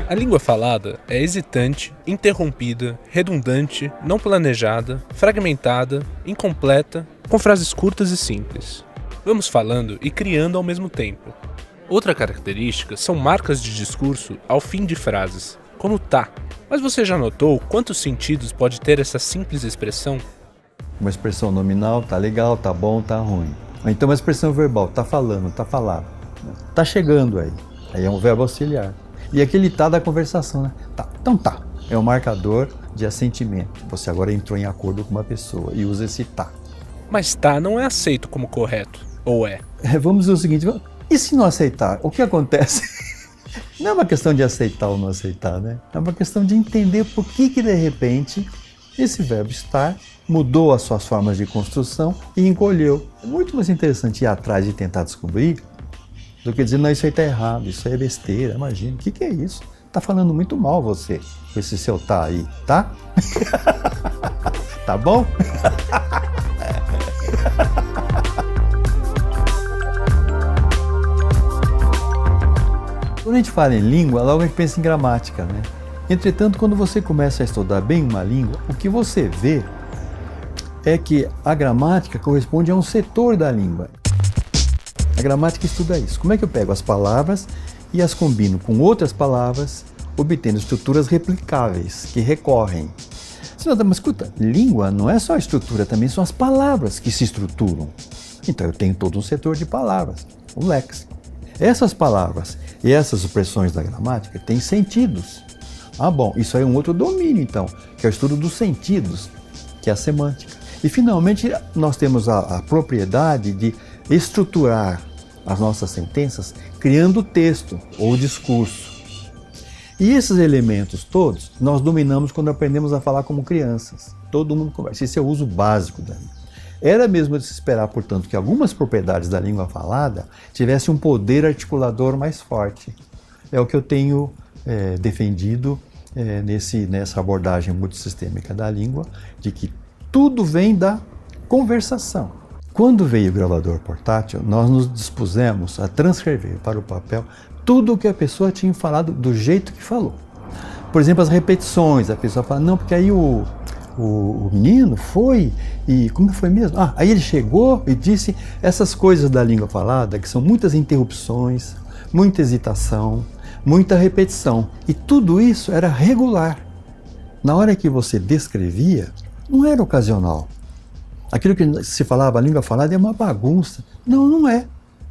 A língua falada é hesitante, interrompida, redundante, não planejada, fragmentada, incompleta, com frases curtas e simples. Vamos falando e criando ao mesmo tempo. Outra característica são marcas de discurso ao fim de frases, como tá. Mas você já notou quantos sentidos pode ter essa simples expressão? Uma expressão nominal, tá legal, tá bom, tá ruim. Então uma expressão verbal, tá falando, tá falado, tá chegando aí. Aí é um verbo auxiliar. E aquele tá da conversação, né? Tá. Então tá. É um marcador de assentimento. Você agora entrou em acordo com uma pessoa e usa esse tá. Mas tá não é aceito como correto, ou é? Vamos dizer o seguinte, e se não aceitar? O que acontece? Não é uma questão de aceitar ou não aceitar, né? É uma questão de entender por que de repente esse verbo estar mudou as suas formas de construção e encolheu. É muito mais interessante ir atrás e tentar descobrir do que dizer, não, isso aí tá errado, isso aí é besteira, imagina, o que é isso? Tá falando muito mal você, com esse seu tá aí, tá? Tá bom? Quando a gente fala em língua, logo a gente pensa em gramática, né? Entretanto, quando você começa a estudar bem uma língua, o que você vê é que a gramática corresponde a um setor da língua. A gramática estuda isso. Como é que eu pego as palavras e as combino com outras palavras, obtendo estruturas replicáveis, que recorrem. Você nota, mas escuta, língua não é só a estrutura, também são as palavras que se estruturam. Então eu tenho todo um setor de palavras, o léxico. Essas palavras e essas expressões da gramática têm sentidos. Ah, bom, isso aí é um outro domínio, então, que é o estudo dos sentidos, que é a semântica. E, finalmente, nós temos a propriedade de estruturar as nossas sentenças criando texto ou discurso. E esses elementos todos nós dominamos quando aprendemos a falar como crianças. Todo mundo conversa. Esse é o uso básico da língua. Era mesmo de se esperar, portanto, que algumas propriedades da língua falada tivessem um poder articulador mais forte. É o que eu tenho defendido nessa abordagem multissistêmica da língua, de que tudo vem da conversação. Quando veio o gravador portátil, nós nos dispusemos a transcrever para o papel tudo o que a pessoa tinha falado do jeito que falou. Por exemplo, as repetições, a pessoa fala, não, porque aí o menino foi, e como foi mesmo? Aí ele chegou e disse essas coisas da língua falada, que são muitas interrupções, muita hesitação, muita repetição. E tudo isso era regular. Na hora que você descrevia, não era ocasional. Aquilo que se falava, a língua falada, é uma bagunça. Não, não é.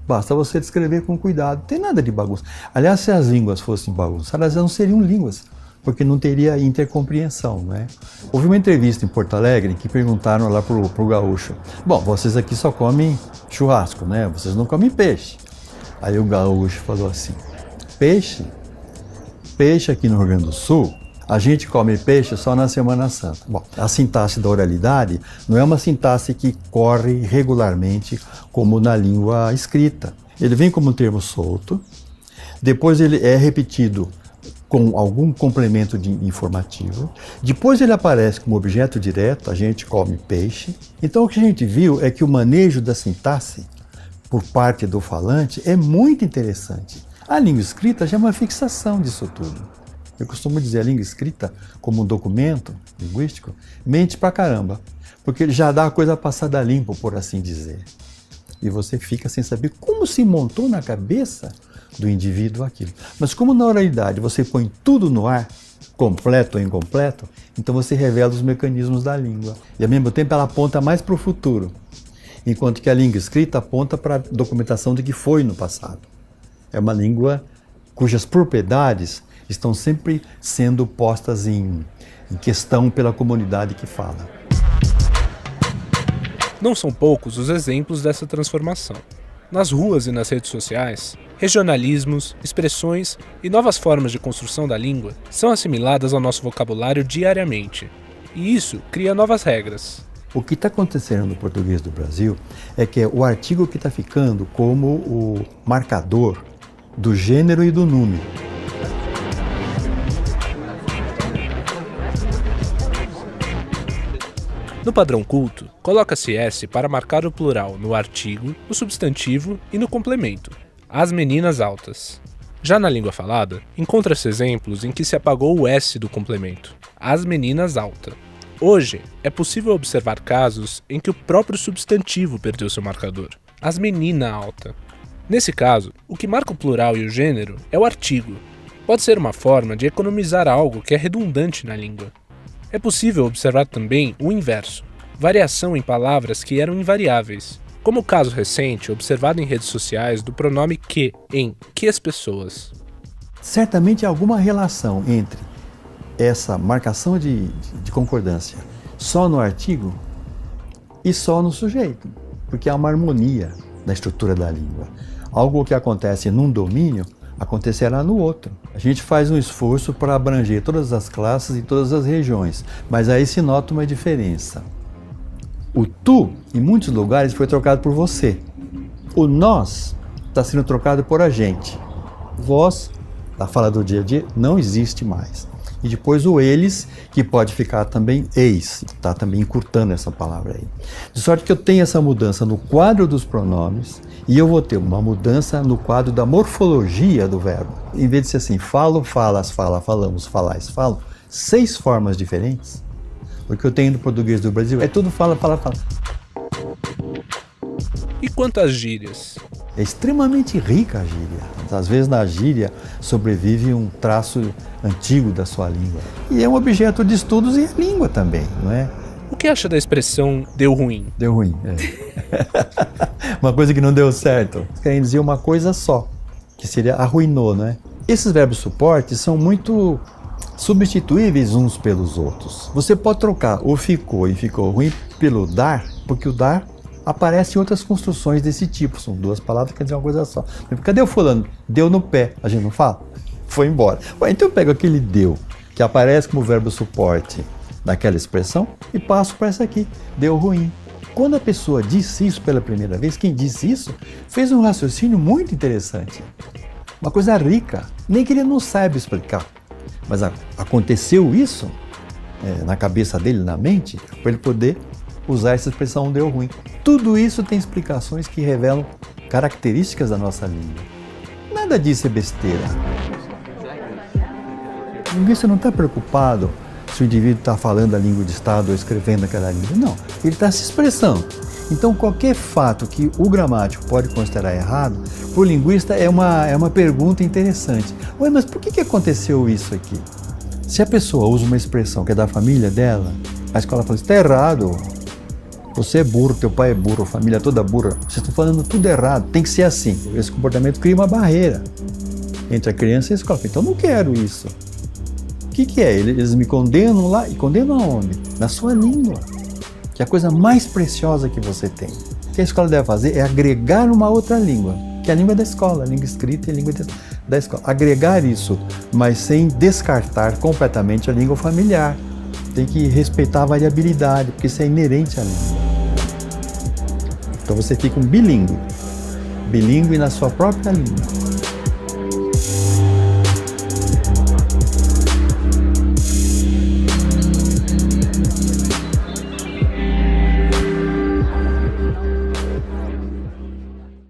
Basta você descrever com cuidado. Não tem nada de bagunça. Aliás, se as línguas fossem bagunçadas, elas não seriam línguas, porque não teria intercompreensão, né? Houve uma entrevista em Porto Alegre que perguntaram lá pro gaúcho, bom, vocês aqui só comem churrasco, né? Vocês não comem peixe. Aí o gaúcho falou assim, peixe? Peixe aqui no Rio Grande do Sul, a gente come peixe só na Semana Santa. Bom, a sintaxe da oralidade não é uma sintaxe que corre regularmente como na língua escrita. Ele vem como um termo solto, depois ele é repetido com algum complemento informativo, depois ele aparece como objeto direto, a gente come peixe. Então o que a gente viu é que o manejo da sintaxe por parte do falante é muito interessante. A língua escrita já é uma fixação disso tudo. Eu costumo dizer, a língua escrita, como um documento linguístico, mente pra caramba, porque ele já dá a coisa passada limpo, por assim dizer. E você fica sem saber como se montou na cabeça do indivíduo aquilo. Mas como na oralidade você põe tudo no ar, completo ou incompleto, então você revela os mecanismos da língua. E ao mesmo tempo ela aponta mais para o futuro, enquanto que a língua escrita aponta para a documentação de que foi no passado. É uma língua cujas propriedades estão sempre sendo postas em questão pela comunidade que fala. Não são poucos os exemplos dessa transformação. Nas ruas e nas redes sociais, regionalismos, expressões e novas formas de construção da língua são assimiladas ao nosso vocabulário diariamente. E isso cria novas regras. O que está acontecendo no português do Brasil é que é o artigo que está ficando como o marcador do gênero e do número. No padrão culto, coloca-se S para marcar o plural no artigo, no substantivo e no complemento. As meninas altas. Já na língua falada, encontra-se exemplos em que se apagou o S do complemento, as meninas alta. Hoje, é possível observar casos em que o próprio substantivo perdeu seu marcador, as menina alta. Nesse caso, o que marca o plural e o gênero é o artigo. Pode ser uma forma de economizar algo que é redundante na língua. É possível observar também o inverso, variação em palavras que eram invariáveis, como o caso recente observado em redes sociais do pronome que em que as pessoas. Certamente há alguma relação entre essa marcação de concordância só no artigo e só no sujeito, porque há uma harmonia na estrutura da língua. Algo que acontece num domínio acontecerá no outro. A gente faz um esforço para abranger todas as classes e todas as regiões, mas aí se nota uma diferença. O tu, em muitos lugares, foi trocado por você. O nós está sendo trocado por a gente. Vós, da fala do dia a dia, não existe mais. E depois o eles, que pode ficar também eis, está também encurtando essa palavra aí. De sorte que eu tenho essa mudança no quadro dos pronomes e eu vou ter uma mudança no quadro da morfologia do verbo. Em vez de ser assim, falo, falas, fala, falamos, falais, falo, 6 formas diferentes. O que eu tenho no português do Brasil é tudo fala, fala, fala. E quanto às gírias? É extremamente rica a gíria. Às vezes na gíria sobrevive um traço antigo da sua língua. E é um objeto de estudos e a língua também, não é? O que acha da expressão deu ruim? Deu ruim, é. Uma coisa que não deu certo. Querem dizer uma coisa só, que seria arruinou, não é? Esses verbos suportes são muito substituíveis uns pelos outros. Você pode trocar o ficou e ficou ruim pelo dar, porque o dar aparece em outras construções desse tipo. São 2 palavras que quer dizer uma coisa só. Cadê o fulano? Deu no pé. A gente não fala? Foi embora. Ué, então eu pego aquele deu, que aparece como verbo suporte daquela expressão, e passo para essa aqui. Deu ruim. Quando a pessoa disse isso pela primeira vez, quem disse isso fez um raciocínio muito interessante. Uma coisa rica. Nem que ele não saiba explicar. Mas aconteceu isso na cabeça dele, na mente, para ele poder usar essa expressão deu ruim. Tudo isso tem explicações que revelam características da nossa língua. Nada disso é besteira. O linguista não está preocupado se o indivíduo está falando a língua de Estado ou escrevendo aquela língua. Não, ele está se expressando. Então, qualquer fato que o gramático pode considerar errado, para o linguista é uma pergunta interessante. Ué, mas por que aconteceu isso aqui? Se a pessoa usa uma expressão que é da família dela, a escola fala, está errado. Você é burro, teu pai é burro, a família toda burra. Vocês estão falando tudo errado, tem que ser assim. Esse comportamento cria uma barreira entre a criança e a escola. Então, eu não quero isso. O que é? Eles me condenam lá, e condenam aonde? Na sua língua. Que é a coisa mais preciosa que você tem. O que a escola deve fazer é agregar uma outra língua, que é a língua da escola, a língua escrita e a língua da escola. Agregar isso, mas sem descartar completamente a língua familiar. Tem que respeitar a variabilidade, porque isso é inerente à língua. Então você fica um bilíngue na sua própria língua.